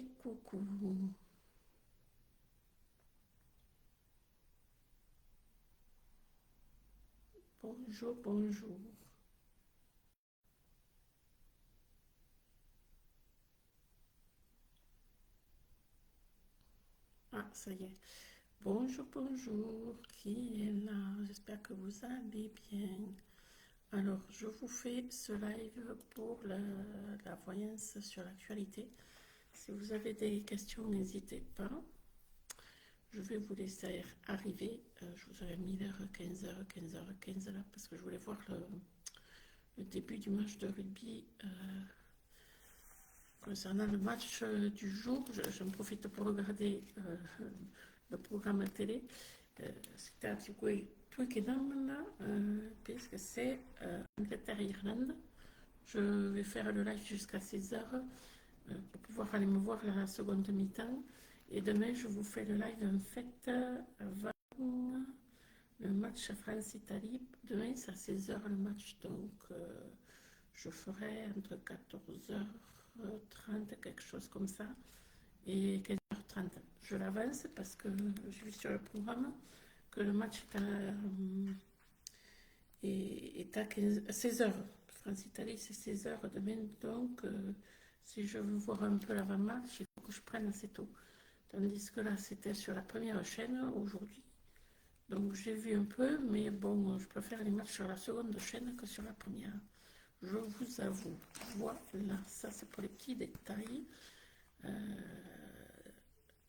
et coucou. Bonjour, bonjour. Ah, ça y est. Bonjour, bonjour. Qui est là? J'espère que vous allez bien. Alors, je vous fais ce live pour la voyance sur l'actualité. Si vous avez des questions, n'hésitez pas. Je vais vous laisser arriver. Je vous aurais mis l'heure 15h, 15h15 là, parce que je voulais voir le début du match de rugby. Concernant le match du jour, j'en profite pour regarder le programme télé. C'était un petit peu Twickenham, là, puisque c'est Angleterre-Irlande. Je vais faire le live jusqu'à 16h pour pouvoir aller me voir la seconde mi-temps. Et demain, je vous fais le live en fait avant le match France-Italie. Demain, c'est à 16h le match, donc je ferai entre 14h30, quelque chose comme ça, et 15h30. Je l'avance parce que j'ai vu sur le programme que le match est à 16h. France-Italie, c'est 16h demain, donc si je veux voir un peu l'avant-match, il faut que je prenne assez tôt. Tandis que là, c'était sur la première chaîne aujourd'hui. Donc j'ai vu un peu, mais bon, je préfère les matchs sur la seconde chaîne que sur la première. Je vous avoue. Voilà, ça c'est pour les petits détails. Euh,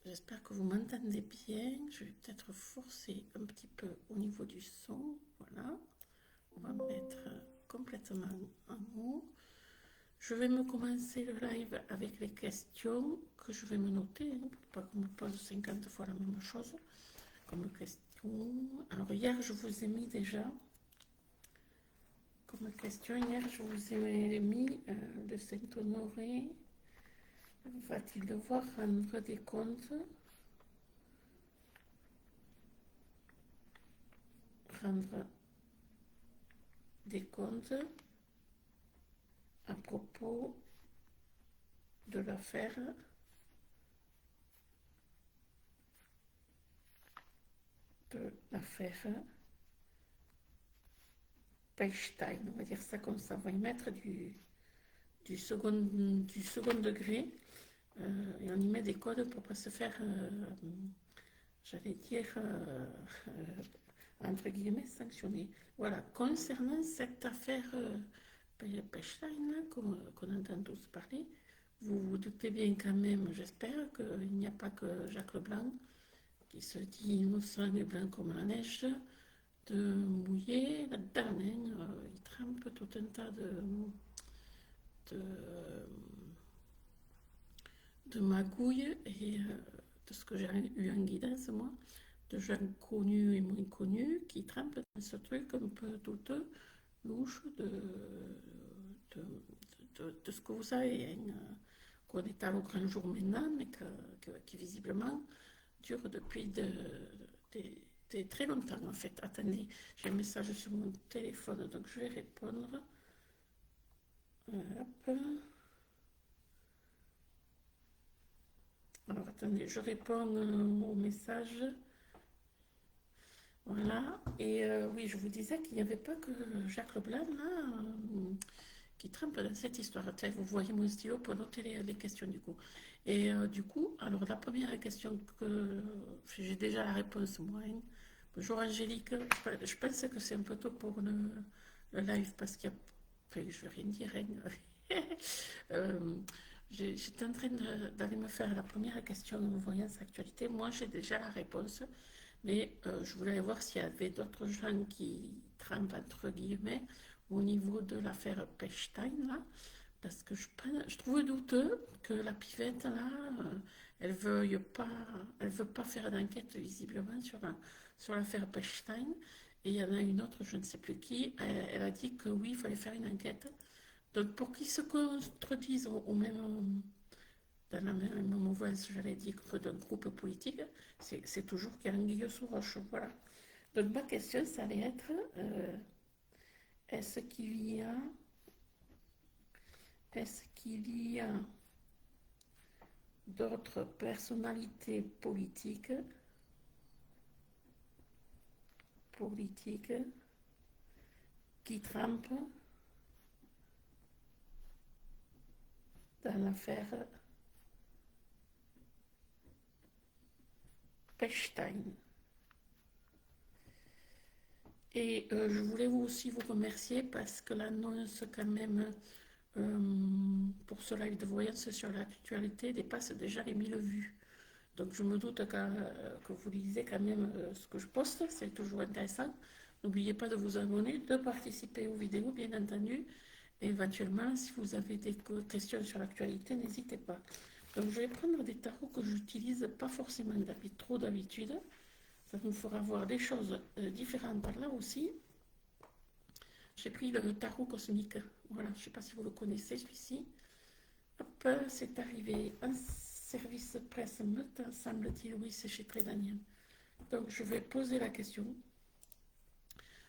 J'espère que vous m'entendez bien. Je vais peut-être forcer un petit peu au niveau du son. Voilà. On va mettre complètement en haut. Je vais me commencer le live avec les questions que je vais me noter, hein, pour pas qu'on me pose 50 fois la même chose comme question. Alors hier, je vous ai mis déjà comme question, hier, je vous ai mis de Saint-Honoré. Va-t-il devoir rendre des comptes rendre des comptes à propos de l'affaire Pechstein, on va dire ça comme ça. On va y mettre du second degré et on y met des codes pour ne pas se faire, j'allais dire, entre guillemets, sanctionner. Voilà, concernant cette affaire Pechstein qu'on entend tous parler, vous vous doutez bien quand même, j'espère, qu'il n'y a pas que Jacques Leblanc qui se dit innocent et blanc comme la neige, de mouiller là-dedans. Hein. Il trempe tout un tas de, de magouilles et de ce que j'ai eu en guidance, moi, de gens connus et moins connus qui trempent dans ce truc un peu douteux, louche de, de ce que vous savez, hein, qu'on est à au grand jour maintenant, mais qui visiblement dure depuis très longtemps en fait. Attendez, j'ai un message sur mon téléphone, donc je vais répondre. Hop. Alors attendez, je réponds au message. Voilà, et oui, je vous disais qu'il n'y avait pas que Jacques Leblanc là, qui trempe dans cette histoire. Tiens, vous voyez mon stylo pour noter les questions du coup. Et du coup, alors la première question que j'ai déjà la réponse moi. Hein. Bonjour Angélique, je pense que c'est un peu tôt pour le live parce qu'il y a. Enfin, je ne vais rien dire. Hein. Euh, J'étais en train d'aller me faire la première question en voyant cette actualité. Moi, j'ai déjà la réponse. Mais je voulais voir s'il y avait d'autres gens qui trempent, entre guillemets, au niveau de l'affaire Pechstein, là, parce que je trouve douteux que la pivette, là, elle veut pas faire d'enquête, visiblement, sur l'affaire Pechstein. Et il y en a une autre, je ne sais plus qui, elle a dit que oui, il fallait faire une enquête. Donc, pour qu'ils se contredisent au même dans la même mouvance, j'allais dire, d'un groupe politique, c'est toujours qu'il y a anguille sous roche. Voilà. Donc ma question, ça allait être, est-ce qu'il y a, est-ce qu'il y a d'autres personnalités politiques qui trempent dans l'affaire Pechstein. Et je voulais aussi vous remercier parce que l'annonce quand même pour ce live de voyance sur l'actualité dépasse déjà les 1000 vues. Donc je me doute que vous lisez quand même ce que je poste, c'est toujours intéressant. N'oubliez pas de vous abonner, de participer aux vidéos bien entendu. Et éventuellement, si vous avez des questions sur l'actualité, n'hésitez pas. Donc je vais prendre des tarots que j'utilise pas forcément trop d'habitude. Ça nous fera voir des choses différentes par là aussi. J'ai pris le tarot cosmique. Voilà, je ne sais pas si vous le connaissez celui-ci. Hop, c'est arrivé en service presse, me semble-t-il. Oui, c'est chez Très Daniel. Donc je vais poser la question.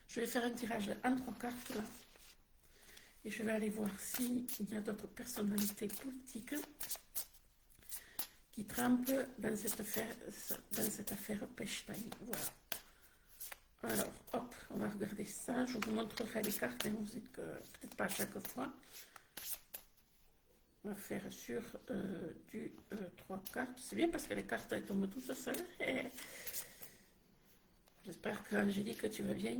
Je vais faire un tirage en 3 cartes là. Et je vais aller voir s'il y a d'autres personnalités politiques qui trempent dans cette affaire Pechstein. Voilà. Alors, hop, on va regarder ça. Je vous montrerai les cartes, hein, peut-être pas à chaque fois. On va faire sur du 3 cartes. C'est bien parce que les cartes, elles tombent toutes seules. J'espère qu'Angélique, tu vas bien.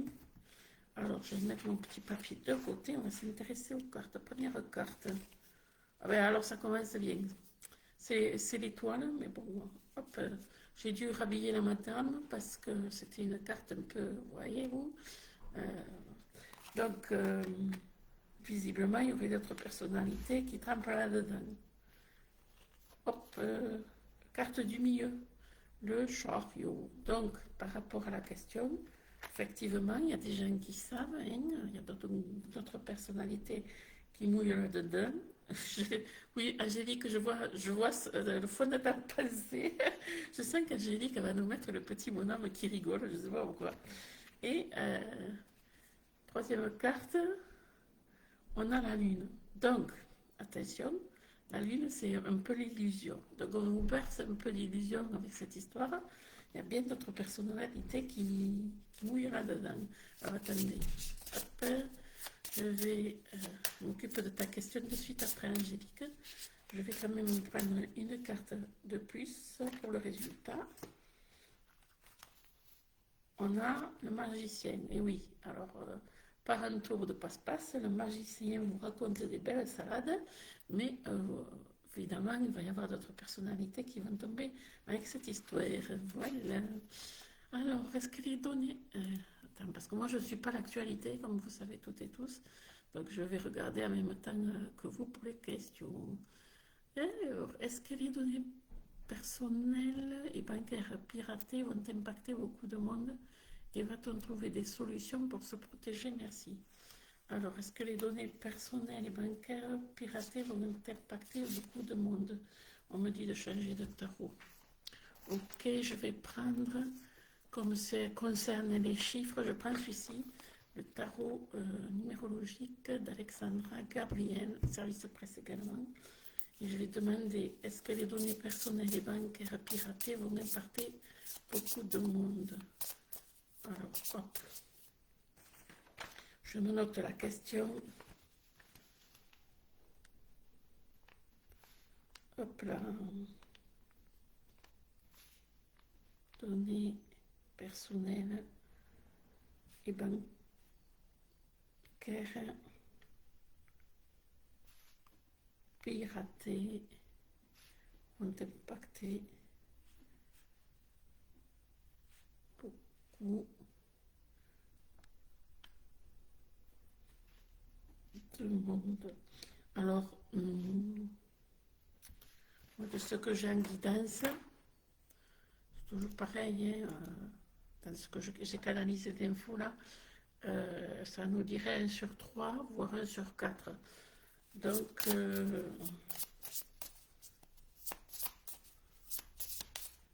Alors, je vais mettre mon petit papier de côté. On va s'intéresser aux cartes. Première carte. Ah ben, alors, ça commence bien. C'est l'étoile, mais bon, hop, j'ai dû rhabiller la madame parce que c'était une carte un peu, voyez-vous. Donc, visiblement, il y aurait d'autres personnalités qui trempent là-dedans. Hop, carte du milieu, le chariot. Donc, par rapport à la question, effectivement, il y a des gens qui savent, hein, il y a d'autres personnalités qui mouillent là-dedans. Oui, Angélique, je vois le fond de ta pensée. Je sens qu'Angélique va nous mettre le petit bonhomme qui rigole, je ne sais pas pourquoi. Et troisième carte, on a la lune. Donc, attention, la lune, c'est un peu l'illusion. Donc, on vous berce un peu l'illusion avec cette histoire. Il y a bien d'autres personnalités qui mouillent là-dedans. Alors, attendez. Hop, je vais m'occuper de ta question de suite après, Angélique. Je vais quand même prendre une carte de plus pour le résultat. On a le magicien. Et oui, alors, par un tour de passe-passe, le magicien vous raconte des belles salades, mais évidemment, il va y avoir d'autres personnalités qui vont tomber avec cette histoire. Voilà. Alors, est-ce que les données... attends, parce que moi, je ne suis pas l'actualité, comme vous savez toutes et tous. Donc, je vais regarder en même temps que vous pour les questions. Alors, est-ce que les données personnelles et bancaires piratées vont impacter beaucoup de monde et va-t-on trouver des solutions pour se protéger? Merci. Alors, est-ce que les données personnelles et bancaires piratées vont impacter beaucoup de monde? On me dit de changer de tarot. Ok, je vais prendre, comme ça concerne les chiffres, je prends celui-ci, le tarot numérologique d'Alexandra Gabriel, service presse également. Et je vais demander, est-ce que les données personnelles et bancaires piratées vont impacter beaucoup de monde? Alors, hop. Je me note la question. Hop là. Données personnelles et bancaires piratées ont impacté beaucoup de monde. Alors, de ce que j'ai en guidance, c'est toujours pareil, hein, dans ce que j'ai canalisé d'infos là, ça nous dirait 1 sur 3, voire 1 sur 4. Donc,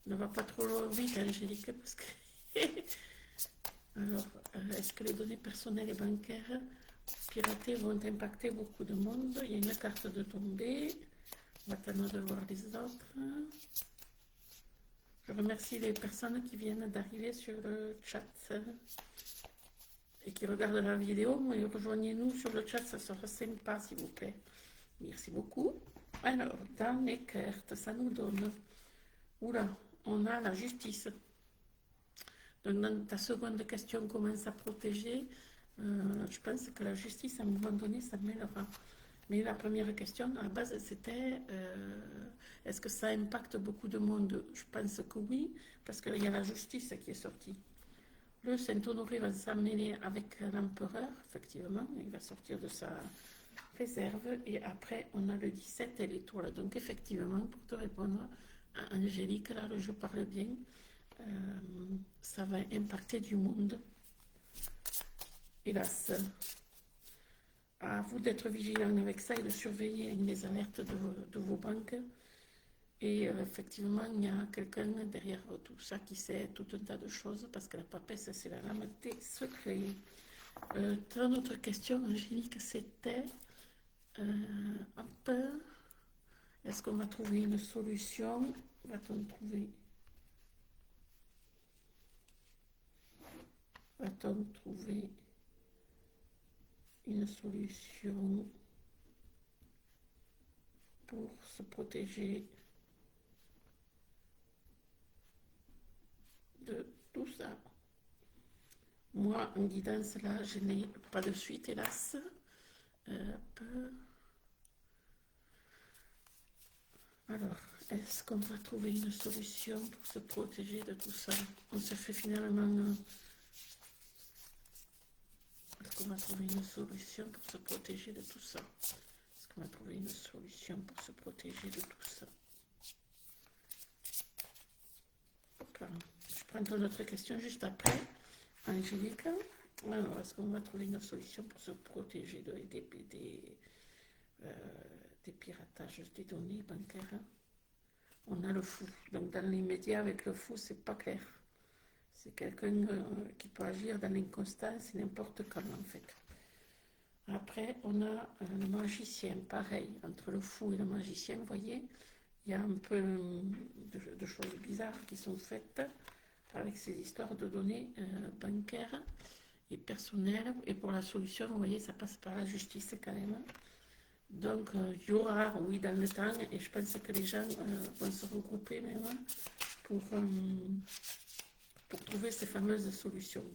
ne va pas trop vite, Angélique, parce que... Alors, est-ce que les données personnelles et bancaires piratées vont impacter beaucoup de monde? Il y a une carte de tombée. On va attendre de voir les autres. Je remercie les personnes qui viennent d'arriver sur le chat et qui regardent la vidéo. Mais rejoignez-nous sur le chat, ça sera sympa, s'il vous plaît. Merci beaucoup. Alors, dans les cartes, ça nous donne... Oula, on a la justice. Donc, dans ta seconde question, comment ça protéger, je pense que la justice, à un moment donné, ça mêlera. Mais la première question, à la base, c'était est-ce que ça impacte beaucoup de monde? Je pense que oui, parce qu'il y a la justice qui est sortie. Le Saint-Honoré va s'emmêler avec l'empereur, effectivement, il va sortir de sa réserve, et après, on a le 17 et l'étoile. Donc, effectivement, pour te répondre à Angélique, là, je parle bien, ça va impacter du monde. Hélas, à vous d'être vigilant avec ça et de surveiller les alertes de vos banques. Et effectivement, il y a quelqu'un derrière tout ça qui sait tout un tas de choses, parce que la papesse, c'est la lame des secrets. Ton autre question, Angélique, c'était est-ce qu'on va trouver une solution? Va-t-on trouver une solution pour se protéger de tout ça? Moi, en guidance, là, je n'ai pas de suite, hélas. Alors, est-ce qu'on va trouver une solution pour se protéger de tout ça? On se fait finalement... Est-ce qu'on va trouver une solution pour se protéger de tout ça? Est-ce qu'on va trouver une solution pour se protéger de tout ça? Hop là. Je prends ton autre question juste après. Angélique, alors, est-ce qu'on va trouver une solution pour se protéger des piratages des données bancaires? On a le fou. Donc, dans les médias, avec le fou, c'est pas clair. C'est quelqu'un qui peut agir dans l'inconstance n'importe quand, en fait. Après, on a le magicien, pareil. Entre le fou et le magicien, vous voyez, il y a un peu de choses bizarres qui sont faites avec ces histoires de données bancaires et personnelles. Et pour la solution, vous voyez, ça passe par la justice quand même. Donc, il y aura, oui, dans le temps, et je pense que les gens vont se regrouper même pour trouver ces fameuses solutions.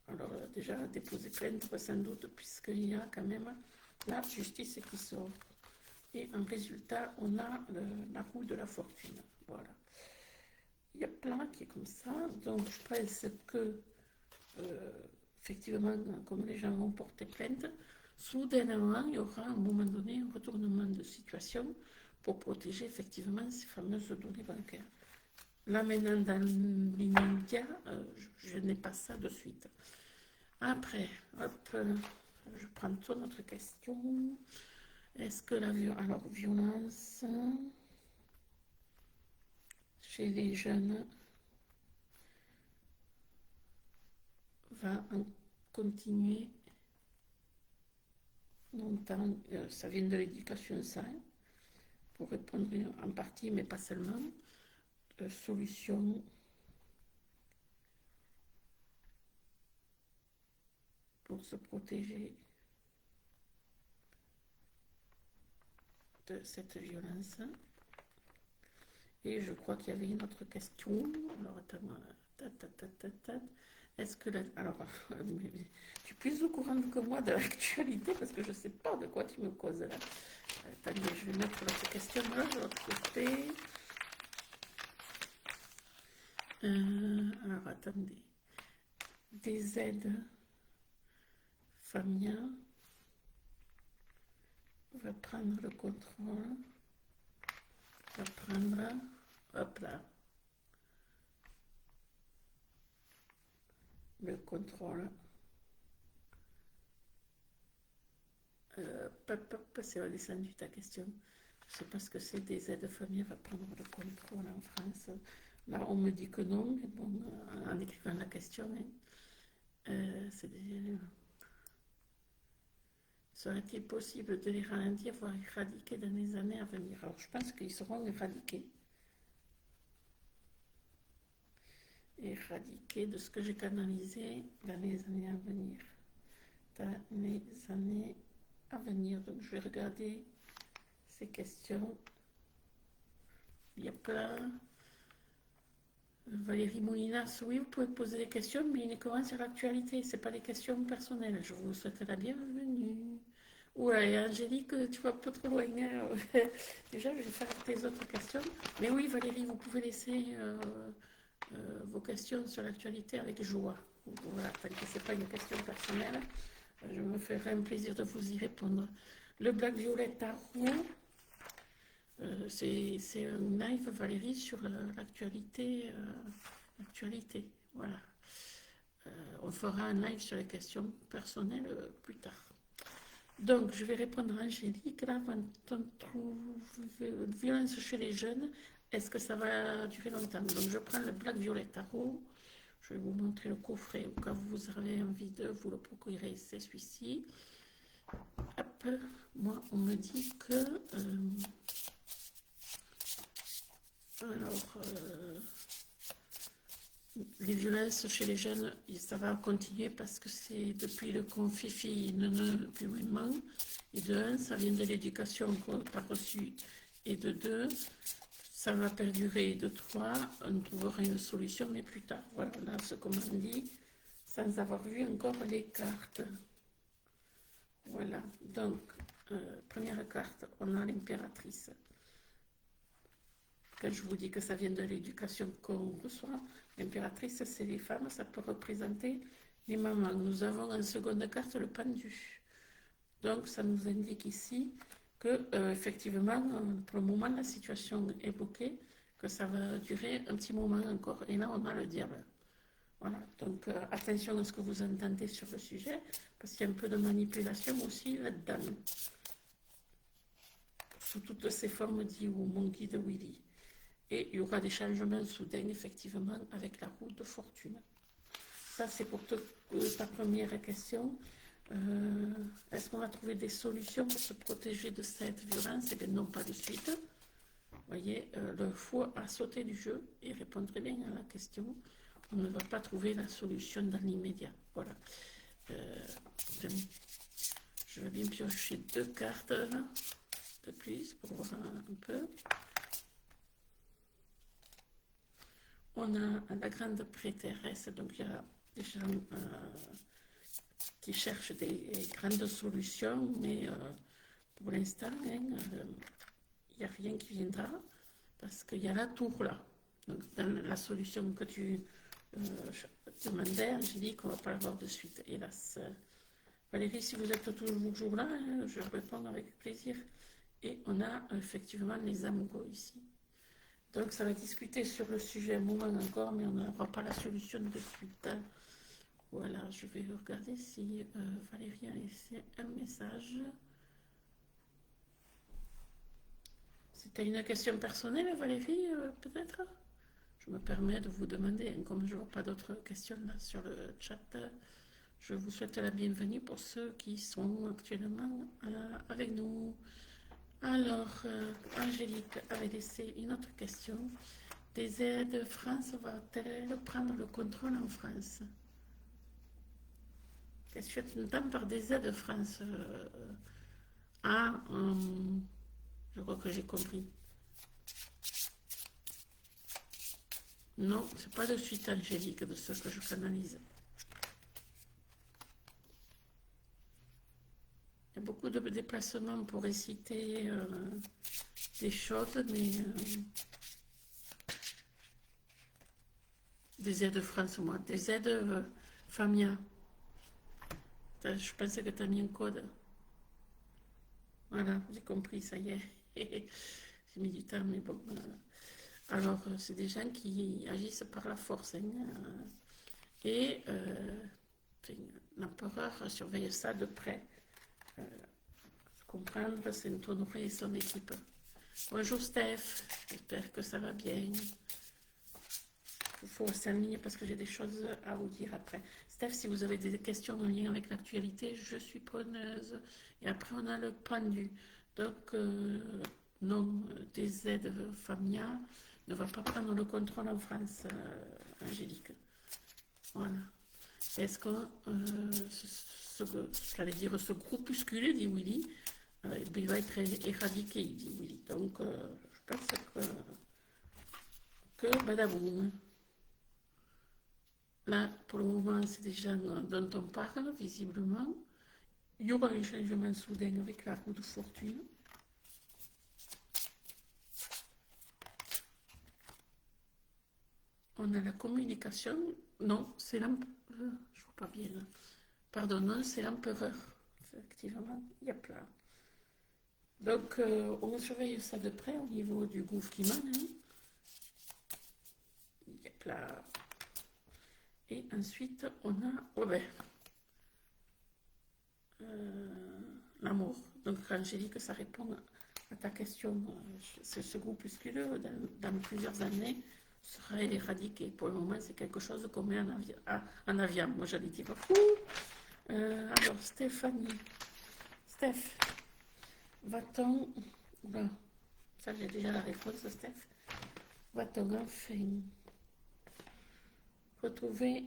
Alors, déjà, déposer plainte, sans doute, puisqu'il y a quand même la justice qui sort. Et en résultat, on a la roue de la fortune. Voilà. Il y a plein qui est comme ça. Donc, je pense que, effectivement, comme les gens vont porter plainte, soudainement, il y aura à un moment donné un retournement de situation pour protéger effectivement ces fameuses données bancaires. Là, maintenant, dans l'immédiat, je n'ai pas ça de suite. Après, hop, je prends toute notre question. Est-ce que la violence chez les jeunes va en continuer longtemps? Ça vient de l'éducation, ça, hein, pour répondre en partie, mais pas seulement. Solution pour se protéger de cette violence. Et je crois qu'il y avait une autre question. Alors, attends, est-ce que alors, tu es plus au courant que moi de l'actualité parce que je ne sais pas de quoi tu me causes là. Attendez, je vais mettre l'autre question là de l'autre côté. Alors, attendez. Des aides familiales. On va prendre le contrôle. On va prendre, hop là, le contrôle. C'est redescendu ta question. Je ne sais pas ce que c'est, des aides familles va prendre le contrôle en France. Là, on me dit que non, mais bon, en écrivant la question, hein, c'est des... Serait-il possible de les ralentir, voire éradiquer dans les années à venir? Alors, je pense qu'ils seront éradiqués. Éradiqués de ce que j'ai canalisé dans les années à venir. Dans les années à venir. Donc, je vais regarder ces questions. Il y a plein. Valérie Moulinas, oui, vous pouvez poser des questions, mais uniquement sur l'actualité. Ce n'est pas des questions personnelles. Je vous souhaite la bienvenue. Ouais, Angélique, tu vas un peu trop loin. Déjà, je vais faire tes autres questions. Mais oui, Valérie, vous pouvez laisser vos questions sur l'actualité avec joie. Voilà, tant que ce n'est pas une question personnelle, je me ferai un plaisir de vous y répondre. Le Black Violet Tarot, c'est un live, Valérie, sur l'actualité. L'actualité, voilà. On fera un live sur les questions personnelles plus tard. Donc, je vais répondre à Angélique. Là, quand on trouve violence chez les jeunes, est-ce que ça va durer longtemps? Donc, je prends le Black Violet Tarot. Je vais vous montrer le coffret au cas où vous avez envie de vous le procurer. C'est celui-ci. Hop, moi, on me dit que... les violences chez les jeunes, ça va continuer parce que c'est depuis le confifi, depuis vraiment. Et de un, ça vient de l'éducation qu'on n'a pas reçue. Et de deux, ça va perdurer. Et de trois, on trouvera une solution, mais plus tard. Voilà, là, ce qu'on m'a dit, sans avoir vu encore les cartes. Voilà, donc, première carte, on a l'impératrice. Quand je vous dis que ça vient de l'éducation qu'on reçoit, l'impératrice, c'est les femmes, ça peut représenter les mamans. Nous avons en seconde carte le pendu. Donc, ça nous indique ici que, effectivement, pour le moment, la situation est bloquée, que ça va durer un petit moment encore. Et là, on a le diable. Voilà, donc attention à ce que vous entendez sur le sujet, parce qu'il y a un peu de manipulation aussi là-dedans. Sous toutes ces formes, dit mon guide Willy. Et il y aura des changements soudains, effectivement, avec la roue de fortune. Ça, c'est pour ta première question. Est-ce qu'on va trouver des solutions pour se protéger de cette violence? Eh bien, non, pas de suite. Vous voyez, le fou a sauté du jeu et répondrait bien à la question. On ne va pas trouver la solution dans l'immédiat. Voilà. Je vais bien piocher 2 cartes là, de plus pour voir un peu. On a la grande prêtresse, donc il y a des gens qui cherchent des grandes solutions, mais pour l'instant, il n'y a rien qui viendra, parce qu'il y a la tour là. Donc, dans la solution que tu demandais, Angélique, on ne va pas l'avoir de suite, hélas. Valérie, si vous êtes toujours là, je réponds avec plaisir. Et on a effectivement les amoureux ici. Donc, ça va discuter sur le sujet un moment encore, mais on n'aura pas la solution de suite. Voilà, je vais regarder si Valérie a laissé un message. C'était une question personnelle, Valérie, peut-être? Je me permets de vous demander, comme je ne vois pas d'autres questions là sur le chat, je vous souhaite la bienvenue pour ceux qui sont actuellement avec nous. Alors, Angélique avait laissé une autre question. Des aides, France va-t-elle prendre le contrôle en France? Qu'est-ce que tu entends par des aides, France? Je crois que j'ai compris. Non, c'est pas de suite, Angélique, de ce que je canalise. Il y a beaucoup de déplacements pour réciter des choses, mais des aides France, moi. Des aides Famia. Je pensais que tu as mis un code. Voilà, j'ai compris, ça y est. J'ai mis du temps, mais bon. Alors, c'est des gens qui agissent par la force. Hein, et l'empereur surveille ça de près. Comprendre, c'est Antoine et son équipe. Bonjour Steph, j'espère que ça va bien. Il faut s'aligner parce que j'ai des choses à vous dire après. Steph, si vous avez des questions en lien avec l'actualité, je suis preneuse. Et après, on a le pendu. Donc, non, des aides familiales ne va pas prendre le contrôle en France, Angélique. Voilà. Est-ce que, j'allais dire, ce groupuscule, dit Willy, il va être éradiqué, dit Willy. Donc, je pense que badaboum. Là, pour le moment, c'est des gens dont on parle, visiblement. Il y aura un changement soudain avec la roue de fortune. On a la communication. Non, c'est l'empereur. Je ne vois pas bien. Pardon, non, c'est l'empereur. Effectivement, il y a plein. Donc, on surveille ça de près au niveau du gouffre qui mène. Hein. Il y a plein. Et ensuite, on a l'amour. Donc, Angélique, ça répond à ta question. Ce groupuscule, dans plusieurs années, sera éradiqué. Pour le moment, c'est quelque chose qu'on met en avion. Moi, j'allais dire fou. Alors, Stéphanie. Steph, va-t-on... Oula, ça, j'ai déjà la réponse, Steph. Va-t-on enfin retrouver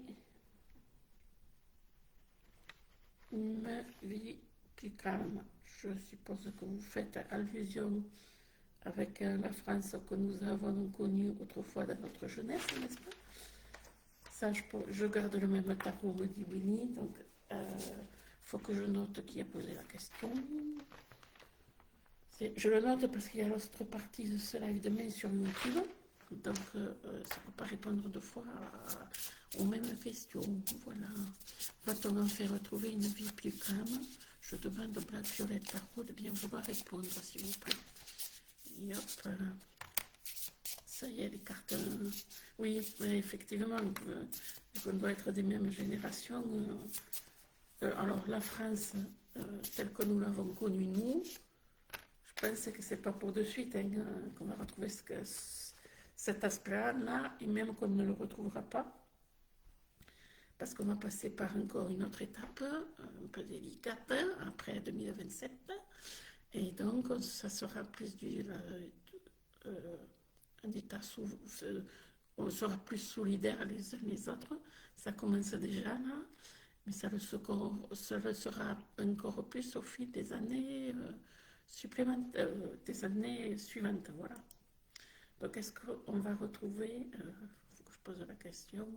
une vie plus calme? Je suppose que vous faites allusion avec la France que nous avons connue autrefois dans notre jeunesse, n'est-ce pas? Ça, je garde le même tarot, me dit Winnie, donc il faut que je note qui a posé la question. Je le note parce qu'il y a l'autre partie de ce live demain sur YouTube, donc ça ne peut pas répondre deux fois aux mêmes questions. Voilà. Va-t-on en faire retrouver une vie plus calme? Je demande au Black Violet Tarot de bien vouloir répondre, s'il vous plaît. Et hop, ça y est, les cartes. Oui, effectivement, on doit être des mêmes générations. Alors, la France, telle que nous l'avons connue, nous, je pense que c'est pas pour de suite hein, qu'on va retrouver cet aspect-là, et même qu'on ne le retrouvera pas, parce qu'on va passer par encore une autre étape, un peu délicate, après 2027, et donc ça sera plus un état on sera plus solidaires les uns les autres, ça commence déjà là, mais ça le sera encore plus au fil des années supplémentaires, des années suivantes, voilà. Donc est-ce qu'on va retrouver, il faut que je pose la question,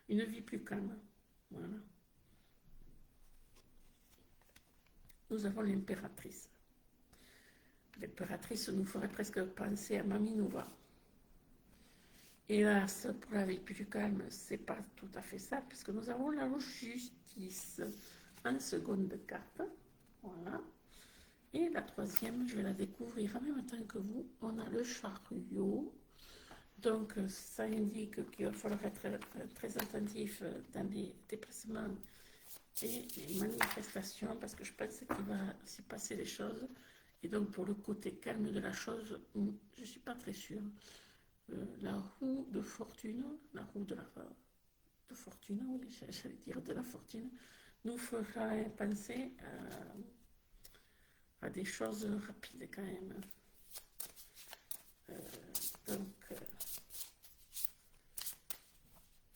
une vie plus calme, voilà. Nous avons l'impératrice. L'impératrice nous ferait presque penser à Mami Nouva. Hélas, pour la vie plus calme, c'est pas tout à fait ça, puisque nous avons la justice en seconde carte. Voilà. Et la troisième, je vais la découvrir en même temps que vous. On a le chariot. Donc, ça indique qu'il va falloir être très attentif dans les déplacements et les manifestations, parce que je pense qu'il va s'y passer des choses. Et donc, pour le côté calme de la chose, je ne suis pas très sûre. La roue de fortune, la roue de fortune, oui, j'allais dire de la fortune, nous fera penser à des choses rapides quand même. Donc,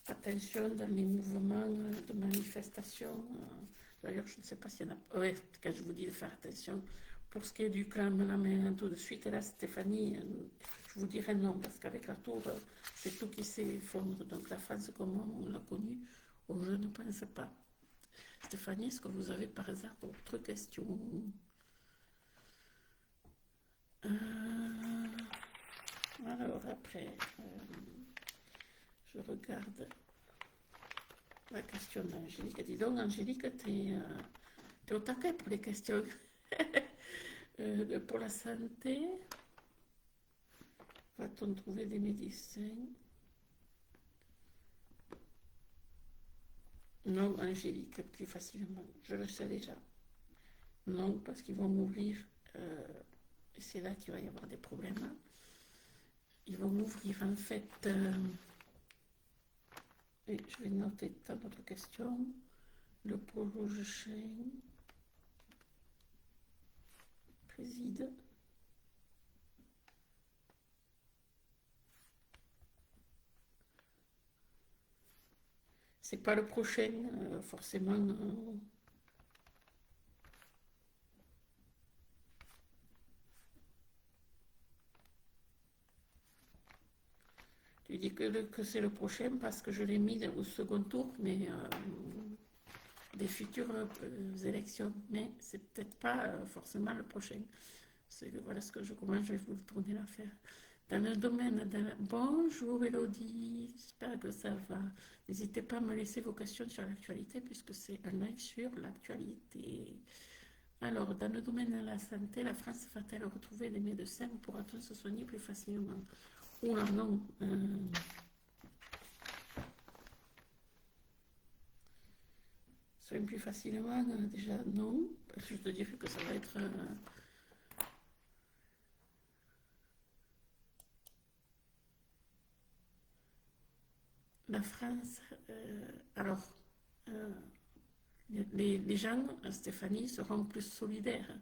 attention dans les mouvements de manifestation. D'ailleurs, je ne sais pas s'il y en a. Oui, quand je vous dis de faire attention. Pour ce qui est du calme, la main tout de suite, et là, Stéphanie, je vous dirais non, parce qu'avec la tour, c'est tout qui s'effondre. Donc la France, comme on l'a connue, je ne pense pas. Stéphanie, est-ce que vous avez par hasard d'autres questions? Alors après, je regarde la question d'Angélique. Dis donc, Angélique, t'es au taquet pour les questions. Pour la santé, va-t-on trouver des médecins? Non, Angélique, plus facilement. Je le sais déjà. Non, parce qu'ils vont m'ouvrir, et c'est là qu'il va y avoir des problèmes. Ils vont m'ouvrir en fait Et je vais noter ta autre question. Le prochain préside. C'est pas le prochain, forcément. Tu dis que c'est le prochain parce que je l'ai mis au second tour, mais des futures élections. Mais c'est peut-être pas forcément le prochain. Voilà comment je vais vous tourner l'affaire. Dans le domaine de la... Bonjour Elodie, j'espère que ça va. N'hésitez pas à me laisser vos questions sur l'actualité puisque c'est un live sur l'actualité. Alors, dans le domaine de la santé, la France va-t-elle retrouver des médecins? Pourra-t-on se soigner plus facilement? Oula, non. Soigner plus facilement, déjà, non. Je te dirais que ça va être... la France, alors, les gens, Stéphanie, seront plus solidaires,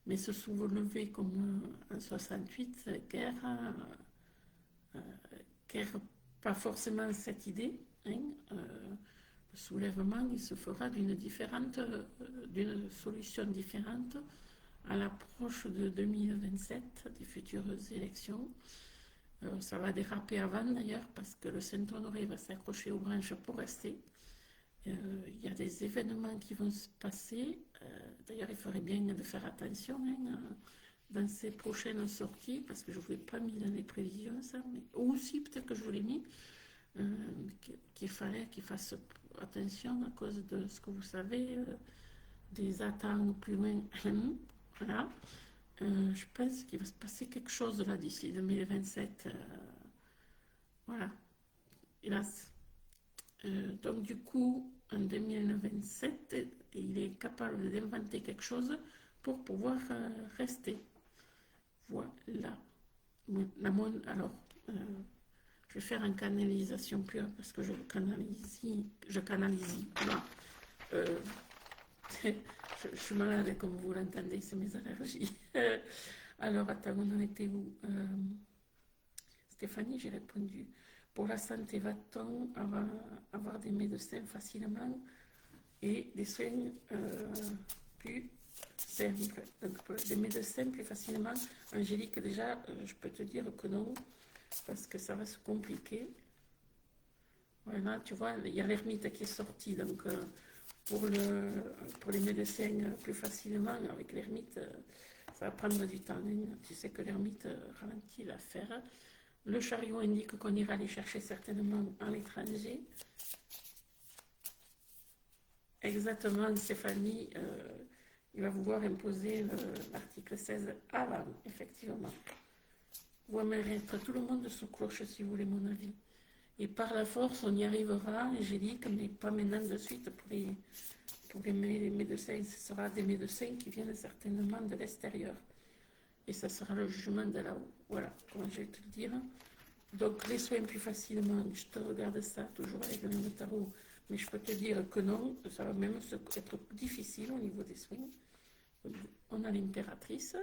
mais se soulever comme en 68, guerre, pas forcément cette idée, hein, le soulèvement, il se fera d'une solution différente à l'approche de 2027, des futures élections. Ça va déraper avant d'ailleurs, parce que le Saint-Honoré va s'accrocher aux branches pour rester. Il y a des événements qui vont se passer. D'ailleurs, il faudrait bien de faire attention dans ces prochaines sorties, parce que je ne vous l'ai pas mis dans les prévisions, ça, mais aussi peut-être que je vous l'ai mis, qu'il fallait qu'il fasse attention à cause de ce que vous savez, des attaques plus loin. Voilà. Je pense qu'il va se passer quelque chose là d'ici 2027. Voilà. Hélas. Donc du coup, en 2027, il est capable d'inventer quelque chose pour pouvoir rester. Voilà. Alors, je vais faire une canalisation pure parce que je canalise. Voilà. Je suis malade comme vous l'entendez, c'est mes allergies. Alors, attends, on en était où? Stéphanie, j'ai répondu. Pour la santé, va-t-on avoir des médecins facilement et des soins plus simples? Donc, des médecins plus facilement. Angélique, déjà, je peux te dire que non, parce que ça va se compliquer. Voilà, tu vois, il y a l'ermite qui est sorti, donc pour les médecins plus facilement, avec l'ermite, ça va prendre du temps. Tu sais que l'ermite ralentit l'affaire. Le chariot indique qu'on ira les chercher certainement à l'étranger. Exactement, Stéphanie, il va vouloir imposer l'article 16 avant, effectivement. Vous mettre tout le monde sous cloche, si vous voulez mon avis. Et par la force, on y arrivera, Angélique, mais pas maintenant de suite pour les médecins. Ce sera des médecins qui viennent certainement de l'extérieur. Et ça sera le jugement de là-haut. Voilà, comment je vais te le dire. Donc, les soins plus facilement, je te regarde ça toujours avec le même tarot, mais je peux te dire que non, ça va même être difficile au niveau des soins. On a l'impératrice.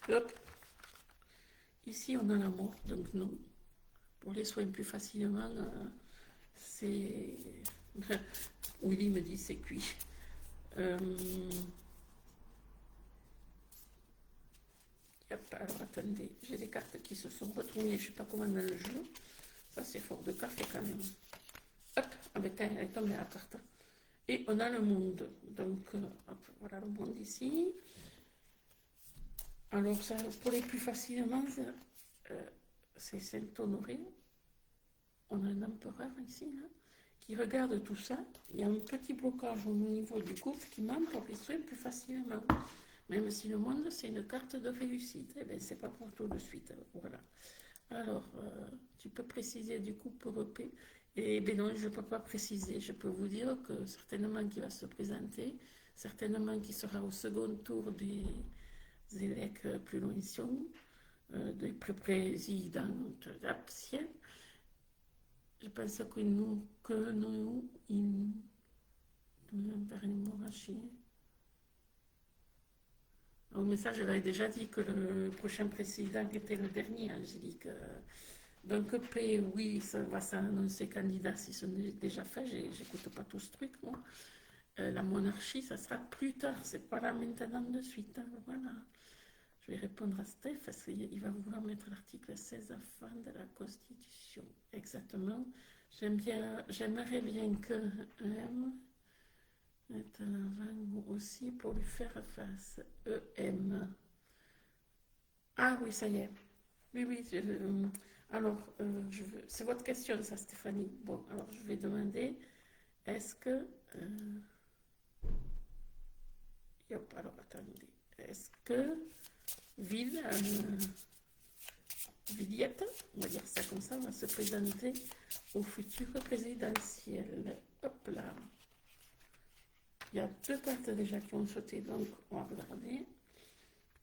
Hop. Ici, on a la mort, donc non. Pour les soins plus facilement, c'est... Willy me dit c'est cuit. Alors attendez, j'ai des cartes qui se sont retournées, je ne sais pas comment dans le jeu. Ça c'est fort de cartes quand même. Hop, elle est tombée la carte. Et on a le monde. Donc, hop, voilà le monde ici. Alors, ça, pour les plus facilement, c'est Saint-Honoré. On a un empereur ici, là, qui regarde tout ça. Il y a un petit blocage au niveau du gouffre qui manque pour les soins plus facilement. Même si le monde, c'est une carte de réussite. Eh bien, c'est pas pour tout de suite. Voilà. Alors, tu peux préciser du coup pour EP. Eh bien non, je ne peux pas préciser. Je peux vous dire que certainement qu'il va se présenter, certainement qu'il sera au second tour des élections plus lointions. des présidentes anciennes. Je pense que nous, au message, je l'avais déjà dit que le prochain président était le dernier, Angélique. Donc, P, oui, ça va s'annoncer candidat si ce n'est déjà fait. J'écoute pas tout ce truc, moi. La monarchie, ça sera plus tard, c'est pas là maintenant de suite. Hein, voilà. Je vais répondre à Steph parce qu'il va vouloir mettre l'article 16 à fin de la Constitution. Exactement. J'aimerais bien que M mette l'avant aussi pour lui faire face. EM. Ah oui, ça y est. Oui, oui. Alors, c'est votre question, ça, Stéphanie. Bon, alors je vais demander, est-ce que... alors attendez. Est-ce que Villette, on va dire ça comme ça, va se présenter au futur présidentiel. Hop là. Il y a 2 cartes déjà qui ont sauté, donc on va regarder.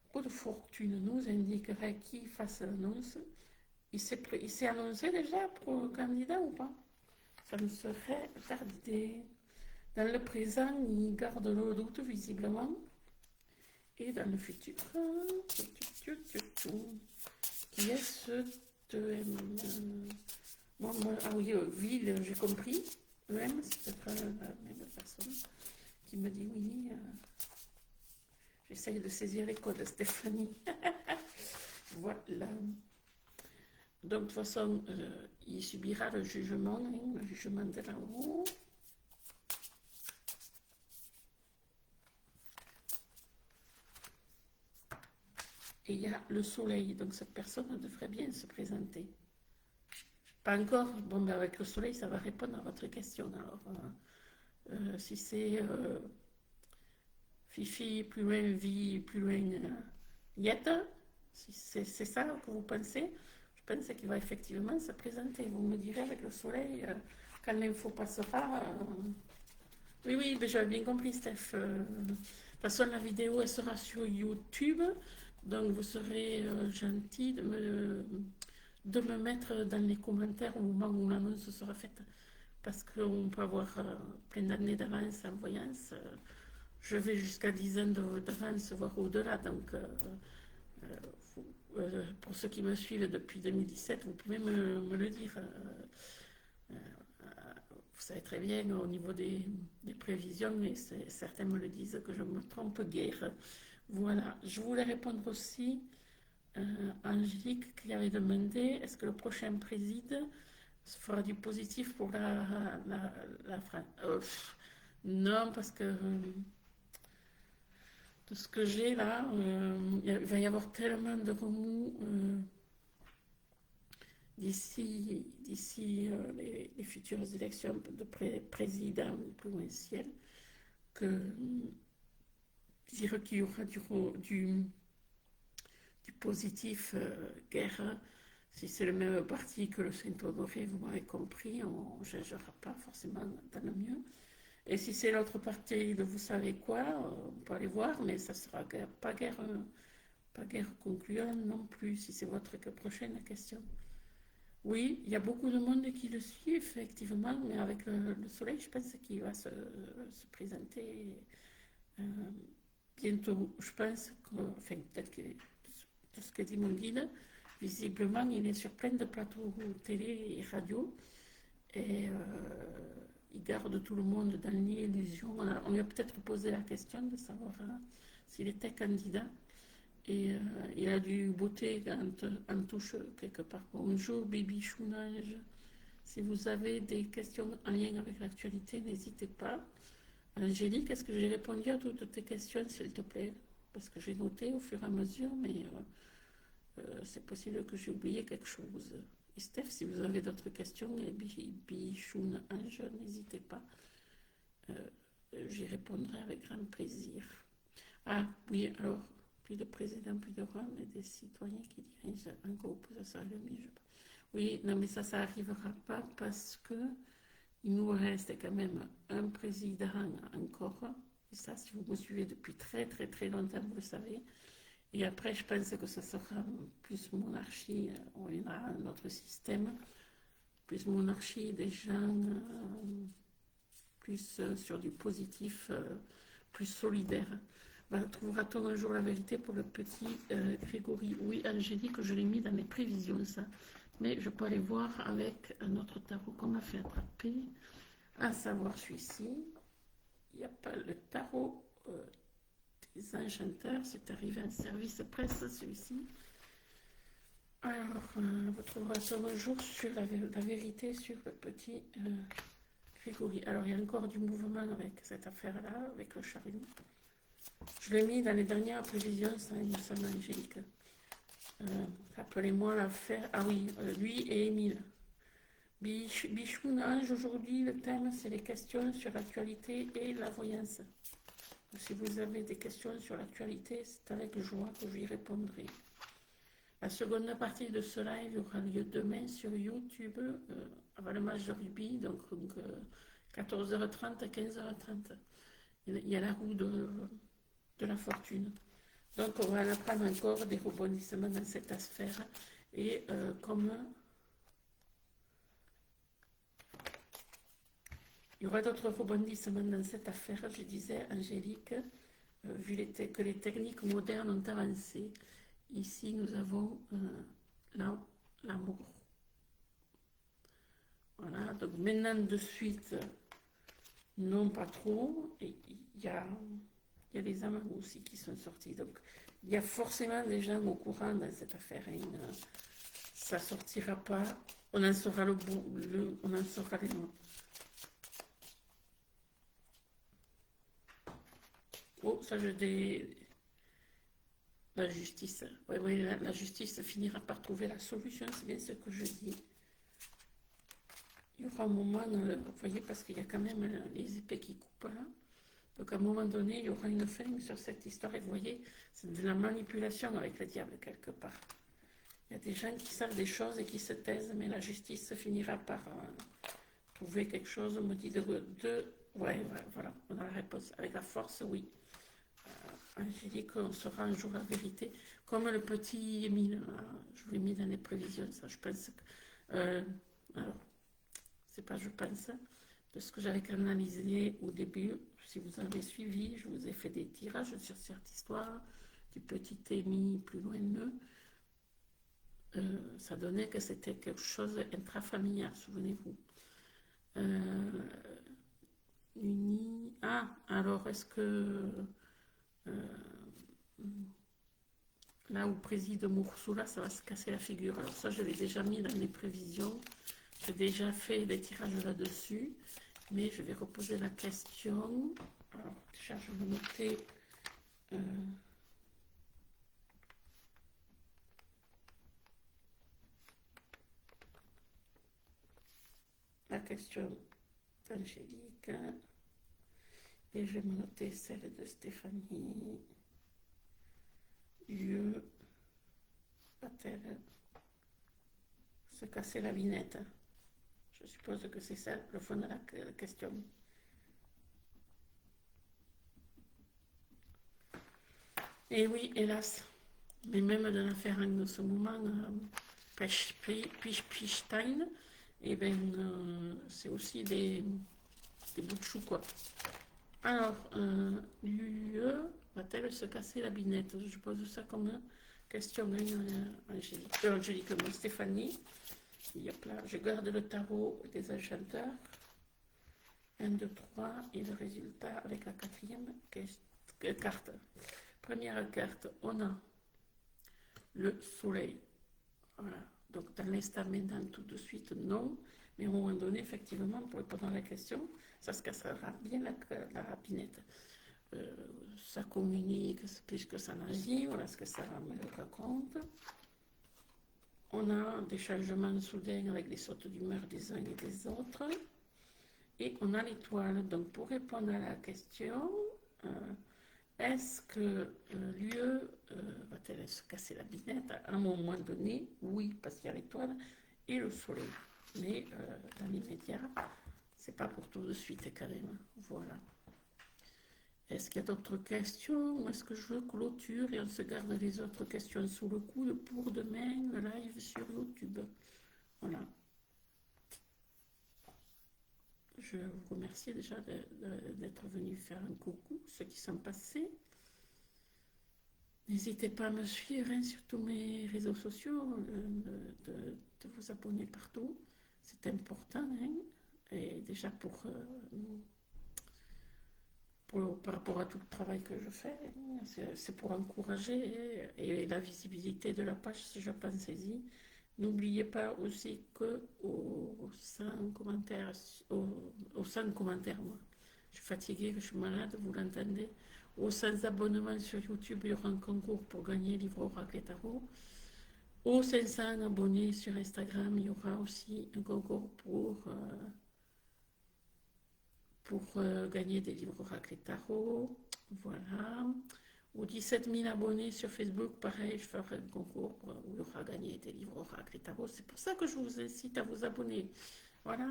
Coup de fortune nous indiquerait qui fasse l'annonce. Il s'est annoncé déjà pour le candidat ou pas? Ça me serait tardé. Dans le présent, il garde le doute visiblement. Et dans le futur, qui est ce ah oui, ville, j'ai compris. Même, c'est peut-être la même personne qui me dit oui. J'essaye de saisir les codes, Stéphanie. Voilà. Donc, de toute façon, il subira le jugement de là-haut. Et il y a le soleil, donc cette personne devrait bien se présenter. Pas encore. Bon, ben avec le soleil, ça va répondre à votre question. Alors, si c'est Fifi, plus loin, vie, plus loin, Yette, si c'est ça que vous pensez, je pense qu'il va effectivement se présenter. Vous me direz avec le soleil, quand l'info passera. Oui, oui, ben, j'avais bien compris, Steph. De toute façon, la vidéo, elle sera sur YouTube. Donc, vous serez gentil de me mettre dans les commentaires au moment où l'annonce sera faite. Parce qu'on peut avoir plein d'années d'avance en voyance. Je vais jusqu'à 10 ans d'avance, voire au-delà. Donc, pour ceux qui me suivent depuis 2017, vous pouvez me le dire. Vous savez très bien au niveau des prévisions, mais certains me le disent que je me trompe guère. Voilà, je voulais répondre aussi Angélique qui avait demandé est-ce que le prochain préside fera du positif pour la France. Non, parce que de ce que j'ai là, il va y avoir tellement de remous d'ici les futures élections de président provincial que dire qu'il y aura du positif guerre. Si c'est le même parti que le Saint-Honoré, vous m'avez compris, on ne jugera pas forcément dans le mieux. Et si c'est l'autre parti de vous savez quoi, on peut aller voir, mais ça sera pas guerre concluante non plus, si c'est votre prochaine question. Oui, il y a beaucoup de monde qui le suit, effectivement, mais avec le soleil, je pense qu'il va se présenter bientôt. Je pense que, enfin, peut-être que tout ce que dit mon guide, visiblement, il est sur plein de plateaux télé et radio, et il garde tout le monde dans l'illusion. On lui a peut-être posé la question de savoir s'il était candidat. Et il a du beauté en touche quelque part. Bonjour, Bibi Chounage. Si vous avez des questions en lien avec l'actualité, n'hésitez pas. Angélique, est-ce que j'ai répondu à toutes tes questions, s'il te plaît? Parce que j'ai noté au fur et à mesure, mais c'est possible que j'ai oublié quelque chose. Et Steph, si vous avez d'autres questions, Bibi Chounage, n'hésitez pas. J'y répondrai avec grand plaisir. Ah oui, alors, plus de président, plus de roi, mais des citoyens qui dirigent un groupe, ça sera le mieux. Oui, non, mais ça n'arrivera pas parce que il nous reste quand même un président encore. Et ça, si vous me suivez depuis très très très longtemps, vous le savez. Et après, je pense que ça sera plus monarchie, on reviendra à un autre système, plus monarchie, des gens plus sur du positif, plus solidaire. Trouvera-t-on un jour la vérité pour le petit Grégory? Oui, Angélique, je l'ai mis dans mes prévisions, ça. Mais je peux aller voir avec un autre tarot qu'on m'a fait attraper, à savoir celui-ci. Il n'y a pas le tarot des enchanteurs, c'est arrivé en service presse, celui-ci. Alors, vous trouverez ça un jour sur la vérité sur le petit Grégory. Alors, il y a encore du mouvement avec cette affaire-là, avec le chariot. Je l'ai mis dans les dernières prévisions, ça, il me semble, Angélique. Rappelez-moi l'affaire. Ah oui, lui et Émile. Bichoun Ange, aujourd'hui, le thème, c'est les questions sur l'actualité et la voyance. Si vous avez des questions sur l'actualité, c'est avec joie que je y répondrai. La seconde partie de ce live aura lieu demain sur YouTube, avant le match de rugby, donc 14h30 à 15h30. Il y a la roue de la fortune. Donc on va en apprendre encore des rebondissements dans cette sphère. Et comme il y aura d'autres rebondissements dans cette affaire, je disais, Angélique, vu que les techniques modernes ont avancé, ici nous avons l'amour. Voilà, donc maintenant de suite, non pas trop, et il y a des amants aussi qui sont sortis. Donc il y a forcément des gens au courant dans cette affaire. Et ça ne sortira pas, on en saura le bout, on en saura les noms. Oh, ça je dis. La justice. Oui, la justice finira par trouver la solution, c'est bien ce que je dis. Il y aura un moment, vous voyez, parce qu'il y a quand même les épées qui coupent là. Donc à un moment donné, il y aura une fin sur cette histoire. Et vous voyez, c'est de la manipulation avec le diable quelque part. Il y a des gens qui savent des choses et qui se taisent, mais la justice finira par trouver quelque chose. On me dit ouais, voilà, on a la réponse. Avec la force, oui. Angélique, on saura un jour la vérité. Comme le petit Émile, je vous l'ai mis dans les prévisions, ça, je pense que. Alors, c'est pas je pense, de ce que j'avais canalisé au début, si vous avez suivi, je vous ai fait des tirages sur cette histoire du petit Émile plus loin de ça donnait que c'était quelque chose intrafamilial, souvenez-vous. Ah, alors est-ce que là où préside Moursula, ça va se casser la figure. Alors ça, je l'ai déjà mis dans les prévisions. J'ai déjà fait des tirages là-dessus. Mais je vais reposer la question. Alors, déjà, je vais noter... la question d'Angélique. Et je vais me noter celle de Stéphanie. Lieu va-t-elle se casser la binette? Je suppose que c'est ça le fond de la question. Et oui, hélas. Mais même dans l'affaire en ce moment, Pechstein, et ben, c'est aussi des bouts de chou, quoi. Alors, l'UE va-t-elle se casser la binette? Je pose ça comme question à Angélique, Stéphanie. Hop là, je garde le tarot des enchanteurs. 1, 2, 3, et le résultat avec la quatrième carte. Première carte, on a le soleil. Voilà. Donc, dans l'instant maintenant, tout de suite, non. Mais à un moment donné, effectivement, pour répondre à la question, ça se cassera bien la rapinette. Ça communique plus que ça n'agit. Voilà ce que ça me raconte. On a des changements soudains avec des sautes d'humeur des uns et des autres. Et on a l'étoile. Donc, pour répondre à la question, est-ce que l'UE va-t-elle se casser la binette à un moment donné? Oui, parce qu'il y a l'étoile et le soleil. Mais dans l'immédiat, c'est pas pour tout de suite quand même. Voilà. Est-ce qu'il y a d'autres questions ou est-ce que je clôture et on se garde les autres questions sous le coude pour demain, le live sur YouTube? Voilà. Je vous remercie déjà d'être venu faire un coucou, ceux qui sont passés. N'hésitez pas à me suivre hein, sur tous mes réseaux sociaux, de vous abonner partout. C'est important. Hein, et déjà par rapport à tout le travail que je fais, hein, c'est pour encourager et la visibilité de la page, je pensais-y. N'oubliez pas aussi que au 100 commentaires, au 100 commentaires, moi, je suis fatiguée, je suis malade, vous l'entendez. Aux 100 abonnements sur YouTube, il y aura un concours pour gagner livre Oracle et Tarot. Aux 500 abonnés sur Instagram, il y aura aussi un concours pour gagner des livres Oracle et Tarot. Voilà. Aux 17 000 abonnés sur Facebook, pareil, je ferai un concours où il y aura gagné des livres Oracle et Tarot. C'est pour ça que je vous incite à vous abonner. Voilà,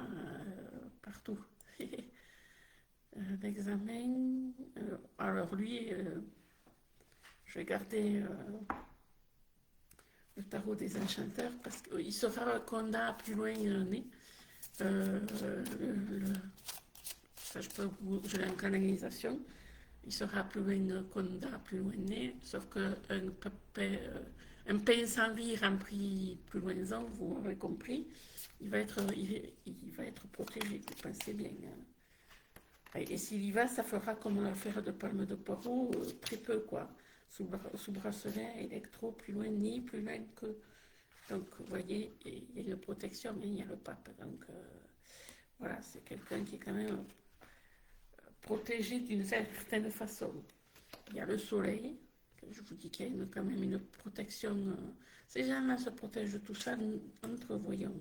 partout. L'examen. Alors lui, je vais garder le tarot des enchanteurs parce qu'il sera Conda plus loin né. Ça, je l'ai en canalisation. Il sera plus loin Conda, plus loin né, sauf qu'un un pain sans vie rempli plus loin en, vous l'aurez compris, il va être protégé, vous pensez bien. Hein. Et s'il y va, ça fera comme l'affaire de Palme de Poireau, très peu quoi. Sous bracelet, électro, plus loin ni, plus loin que. Donc, vous voyez, il y a une protection, mais il y a le pape. Donc, voilà, c'est quelqu'un qui est quand même protégé d'une certaine façon. Il y a le soleil, je vous dis qu'il y a quand même une protection. Ces gens-là se protègent de tout ça entre voyons,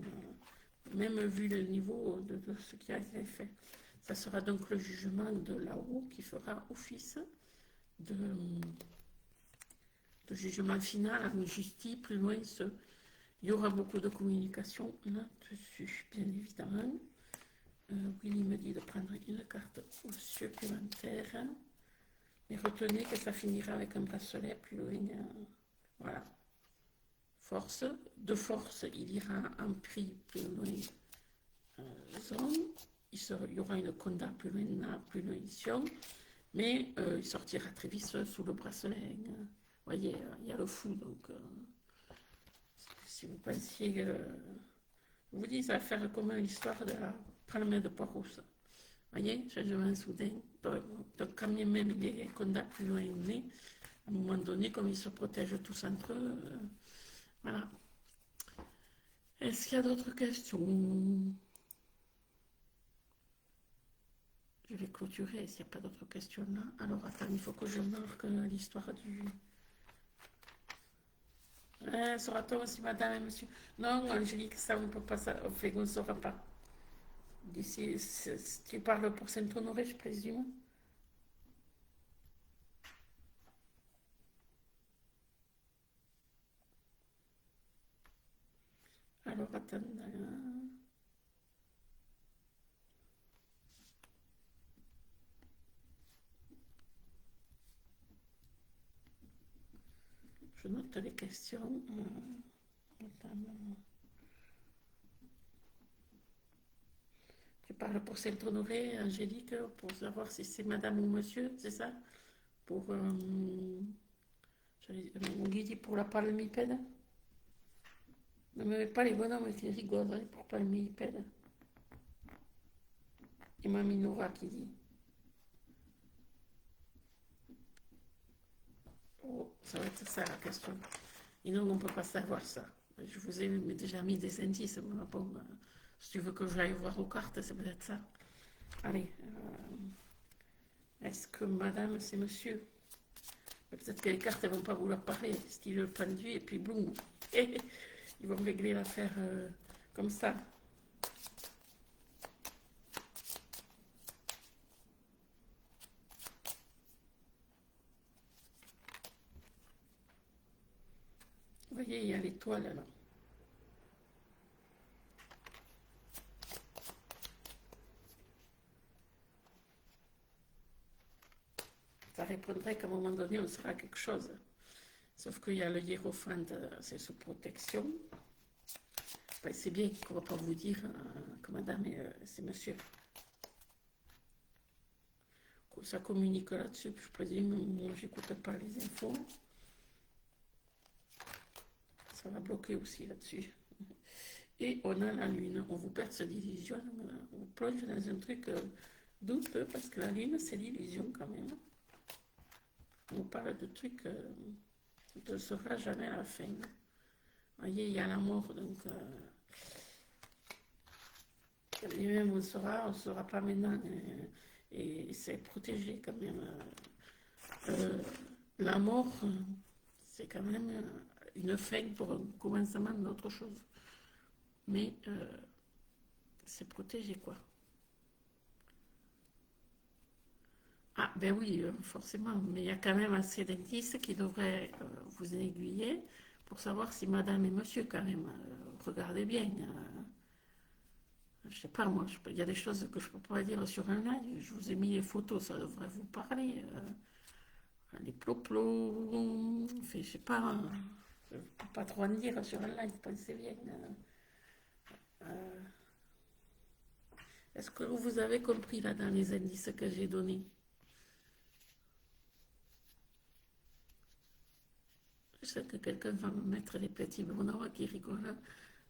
même vu le niveau de ce qui a été fait. Ça sera donc le jugement de là-haut qui fera office de jugement final à justice, plus loin. Il y aura beaucoup de communication là-dessus, bien évidemment. Willy me dit de prendre une carte supplémentaire. Mais retenez que ça finira avec un bracelet plus loin. Voilà. Force. De force, il ira en prix plus loin. Zone. Il y aura une conda plus loin, plus loin ici. Mais il sortira très vite sous le bracelet. Vous voyez, il y a le fou. Donc, si vous pensiez. Je vous dis, ça va faire comme l'histoire de la palme de Poireau. Vous voyez, changement soudain. Donc, quand même il est conda plus loin né, à un moment donné, comme ils se protègent tous entre eux, voilà. Est-ce qu'il y a d'autres questions? Je vais clôturer s'il n'y a pas d'autres questions là. Alors, attends, il faut que je marque l'histoire du... Sera-t-on aussi madame et monsieur? Non, Angélique, ça, on ne peut pas, ça, on ne saura pas. D'ici, tu parles pour Saint-Honoré, je présume. Alors, attends. Je note les questions. Tu parles pour Saint-Honoré, Angélique, pour savoir si c'est madame ou monsieur, c'est ça? Pour. On dit pour la palmipède? Ne me mets pas les bonhommes qui rigolent hein, pour palmipède. Et Mamie Nora qui dit. Oh, ça va être ça la question. Et non, on ne peut pas savoir ça. Je vous ai déjà mis des indices. Bon, si tu veux que j'aille voir aux cartes, c'est peut-être ça. Allez. Est-ce que madame, c'est monsieur? Peut-être que les cartes ne vont pas vouloir parler, style le pendu, et puis boum. Ils vont régler l'affaire comme ça. Vous voyez, il y a l'étoile là. comprendrez qu'à un moment donné, on sera quelque chose. Sauf qu'il y a le hiérophant, c'est sous protection. Ben, c'est bien qu'on ne va pas vous dire que madame, c'est monsieur. Ça communique là-dessus, je présume, moi j'écoute pas les infos. Ça va bloquer aussi là-dessus. Et on a la lune, on vous perce d'illusion, on vous plonge dans un truc douteux, parce que la lune, c'est l'illusion quand même. On parle de trucs qui ne sera jamais la fin. Vous voyez, il y a la mort, donc... et même on ne saura pas maintenant, et c'est protégé quand même. La mort, c'est quand même une fin pour un commencement d'autre chose. Mais c'est protégé, quoi. Ah, ben oui, forcément, mais il y a quand même assez d'indices qui devraient vous aiguiller pour savoir si madame et monsieur, quand même, regardez bien. Je sais pas, moi, il y a des choses que je ne peux pas dire sur un live. Je vous ai mis les photos, ça devrait vous parler. Les plots-plots, enfin, je sais pas, je ne peux pas trop en dire sur un live, pensez bien. Euh, Est-ce que vous avez compris là dans les indices que j'ai donnés? Je sais que quelqu'un va me mettre les petits bonhommes qui rigolent.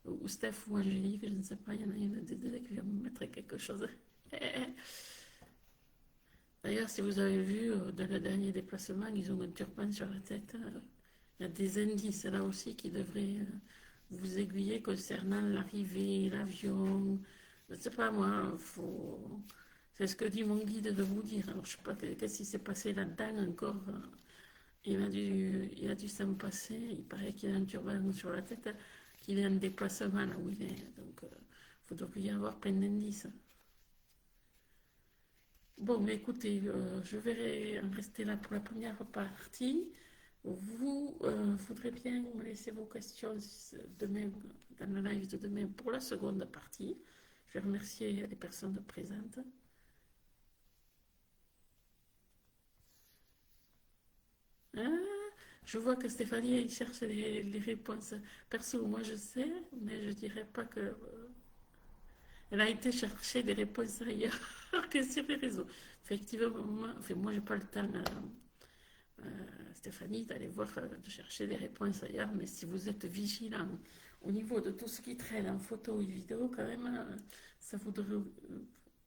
Ou Steph ou Angélique, je ne sais pas, il y en a une des deux qui va me mettre quelque chose. D'ailleurs, si vous avez vu, dans le dernier déplacement, ils ont un turban sur la tête. Il y a des indices là aussi qui devraient vous aiguiller concernant l'arrivée, l'avion. Je ne sais pas moi, c'est ce que dit mon guide de vous dire. Alors, je ne sais pas qu'est-ce qui s'est passé là-dedans encore. Il a dû s'en passer. Il paraît qu'il a un turban sur la tête, qu'il est en déplacement là où il est. Donc, vous devriez avoir plein d'indices. Bon, mais écoutez, je vais en rester là pour la première partie. Vous voudrez bien me laisser vos questions demain, dans le live de demain pour la seconde partie. Je vais remercier les personnes présentes. Ah, je vois que Stéphanie elle cherche les réponses. Perso, moi je sais, mais je dirais pas que elle a été chercher des réponses ailleurs que sur les réseaux. Effectivement, moi j'ai pas le temps. Stéphanie, d'aller voir, de chercher des réponses ailleurs, mais si vous êtes vigilant au niveau de tout ce qui traîne en photo et vidéo, quand même, ça vous devrait,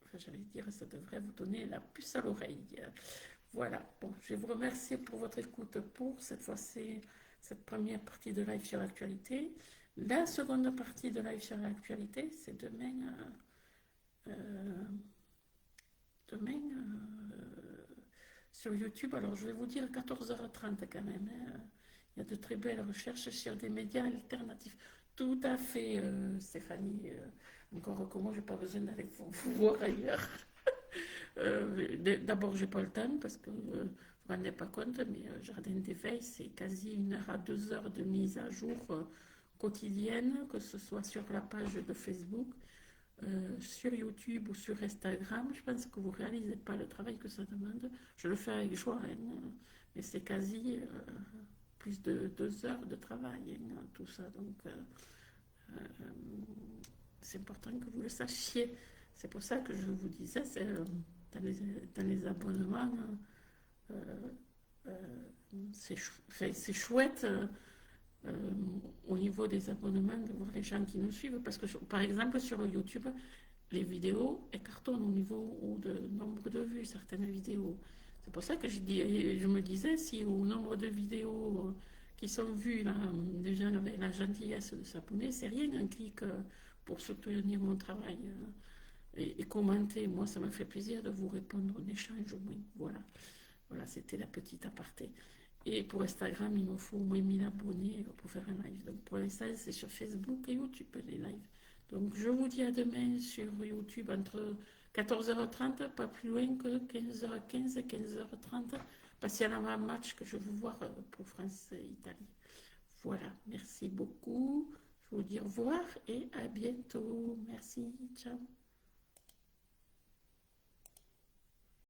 enfin, j'allais dire, ça devrait vous donner la puce à l'oreille. Voilà, bon, je vais vous remercier pour votre écoute pour cette fois-ci, cette première partie de live sur l'actualité. La seconde partie de live sur l'actualité, c'est demain. Euh, demain sur YouTube. Alors je vais vous dire 14h30 quand même. Hein. Il y a de très belles recherches sur des médias alternatifs. Tout à fait, Stéphanie. Encore que moi, je n'ai pas besoin d'aller vous voir ailleurs. D'abord, j'ai pas le temps parce que vous ne vous rendez pas compte, mais Jardin d'éveil, c'est quasi 1 heure à 2 heures de mise à jour quotidienne, que ce soit sur la page de Facebook, sur YouTube ou sur Instagram. Je pense que vous ne réalisez pas le travail que ça demande. Je le fais avec joie, hein, mais c'est quasi plus de 2 heures de travail, hein, tout ça. Donc, euh, c'est important que vous le sachiez. C'est pour ça que je vous disais, dans les abonnements, euh, euh, c'est chouette au niveau des abonnements de voir les gens qui nous suivent. Parce que, par exemple, sur YouTube, les vidéos elles cartonnent au niveau de nombre de vues, certaines vidéos. C'est pour ça que je me disais, si au nombre de vidéos qui sont vues, là, les gens avaient la gentillesse de s'abonner, c'est rien un clic pour soutenir mon travail. Et commenter, moi ça me fait plaisir de vous répondre en échange au moins. Voilà, voilà, c'était la petite aparté. Et pour Instagram, il me faut au moins 1000 abonnés pour faire un live. Donc pour l'instant, c'est sur Facebook et YouTube les lives. Donc je vous dis à demain sur YouTube entre 14h30, pas plus loin que 15h15, 15h30, parce qu'il y a un match que je veux voir pour France et Italie. Voilà, merci beaucoup. Je vous dis au revoir et à bientôt. Merci, ciao.